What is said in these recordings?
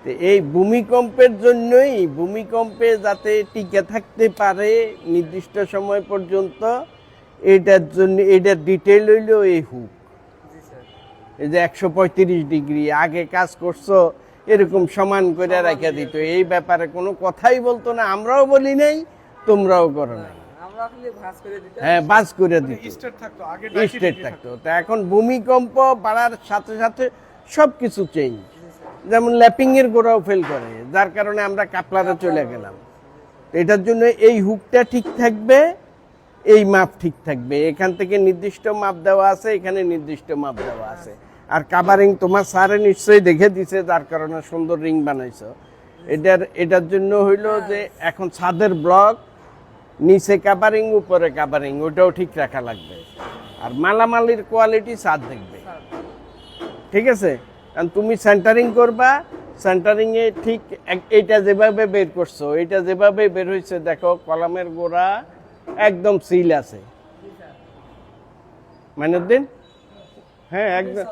তো এই ভূমিকম্পের জন্যই, ভূমিকম্পে যাতে টিকে থাকতে পারে নির্দিষ্ট সময় পর্যন্ত, এটার জন্য এটার ডিটেইল হইল এই হুক। এই যে 135 ডিগ্রি আগে কাজ করছো এরকম সমান করে রাখা দিত, এই ব্যাপারে কোনো কথাই বলতো না, আমরাও বলি নাই, তোমরাও করো নাই। হ্যাঁ, বাস করে দিত, স্টেট থাকতো। তা এখন ভূমিকম্প বাড়ার সাথে সাথে সব কিছু চেঞ্জ, যেমন ল্যাপিং এর গোড়াও ফেল করে, যার কারণে আমরা কাপলারে চলে গেলাম। এটার জন্য এই হুকটা ঠিক থাকবে, এই মাপ ঠিক থাকবে, এখান থেকে নির্দিষ্ট মাপ দেওয়া আছে, এখানে নির্দিষ্ট মাপ দেওয়া আছে। আর কাভারিং তোমার স্যারে নিশ্চয়ই দেখে দিছে, যার কারণে সুন্দর রিং বানাইছো। এটার জন্য হইলো যে এখন ছাদের ব্লক, নিচে কাভারিং, উপরে কাভারিং, ওটাও ঠিক রাখা লাগবে। আর মালামালির কোয়ালিটি ছাদ দেখবে, ঠিক আছে? কারণ তুমি সেন্টারিং করবা, সেন্টারিং এ ঠিক এইটা যেভাবে বের করছো, এটা যেভাবে বের হয়েছে দেখো, কলামের গোড়া একদম সিল আছে। মাইনুদ্দিন, হ্যাঁ একদম,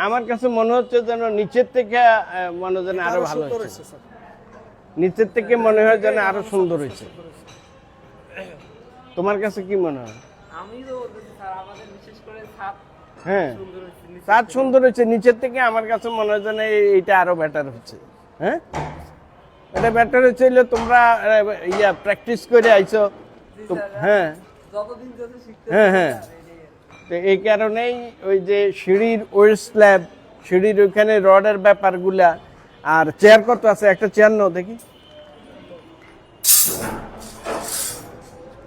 আমার কাছে মনে হচ্ছে যেন নিচের থেকে মনে যেন আরো ভালো হয়েছে, নিচের থেকে মনে হয় যেন আরো সুন্দর হয়েছে। তোমার কাছে কি মনে হয়? হ্যাঁ, ছাদ সুন্দর হয়েছে, নিচের থেকে আমার কাছে মনে হয় যেন এইটা আরো বেটার হচ্ছে। হ্যাঁ, এটা বেটার হচ্ছে, তোমরা প্র্যাকটিস করে আইছো। হ্যাঁ হ্যাঁ হ্যাঁ, তো এই কারণেই ওই যে সিঁড়ির ওয়েস্ট স্ল্যাব, সিঁড়ির ওইখানে রডের ব্যাপারগুলা। আর চেয়ার কত আছে? একটা চেয়ার নাও দেখি,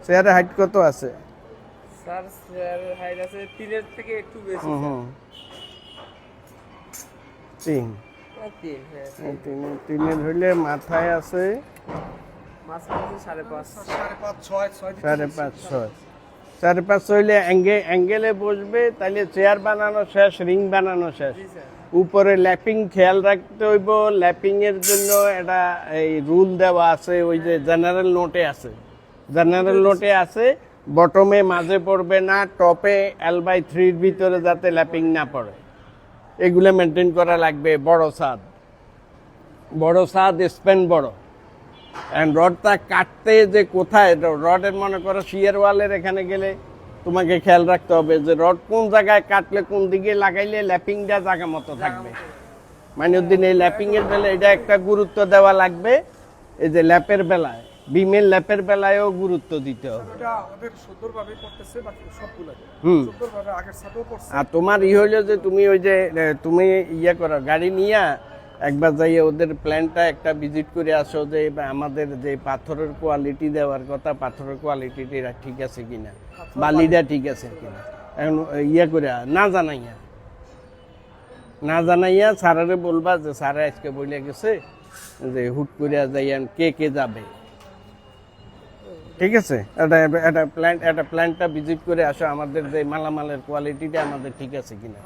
চেয়ারের হাইট কত আছে? স্যার চেয়ারের হাইট আছে 3 এর থেকে একটু বেশি। তিন, তিনের হইলে মাথায় আছে 5.5-6 হইলে অ্যাঙ্গেলে বসবে, তাইলে চেয়ার বানানো শেষ, রিং বানানো শেষ। উপরে ল্যাপিং খেয়াল রাখতে হইব, ল্যাপিং এর জন্য এটা এই রুল দেওয়া আছে, ওই যে জেনারেল নোটে আছে, জেনারেল নোটে আছে, বটমে মাঝে পড়বে না, টপে L/3 ভিতরে যাতে ল্যাপিং না পড়ে, এগুলো মেনটেন করা লাগবে। বড় ছাদ স্প্যান বড়, এন্ড রডটা কাটতে যে কোথায়, রডের মনে করো শিয়ার ওয়ালের এখানে গেলে তোমাকে খেয়াল রাখতে হবে যে রড কোন জায়গায় কাটলে, কোন দিকে লাগাইলে ল্যাপিংটা জায়গা মতো থাকবে। মাইনুদ্দিন, এই ল্যাপিং এর বেলায় এটা একটা গুরুত্ব দেওয়া লাগবে, এই যে ল্যাপের বেলায়, বিমের ল্যাপের বেলায়ও গুরুত্ব দিতে হবে। আর তোমার হইলো যে তুমি ওই যে তুমি করো, গাড়ি নিয়ে একবার যাইয়ে ওদের প্ল্যানটা একটা ভিজিট করে আসো, যে আমাদের যে পাথরের কোয়ালিটি দেওয়ার কথা, পাথরের কোয়ালিটিটা ঠিক আছে কিনা, বালিটা ঠিক আছে কিনা। এখন করে না জানাইয়া স্যারেরে বলবা যে স্যারে আজকে বলে গেছে যে হুট করে যাইয়া কে যাবে, ঠিক আছে? এটা প্ল্যানটা ভিজিট করে আসো, আমাদের যে মালামালের কোয়ালিটিটা আমাদের ঠিক আছে কিনা।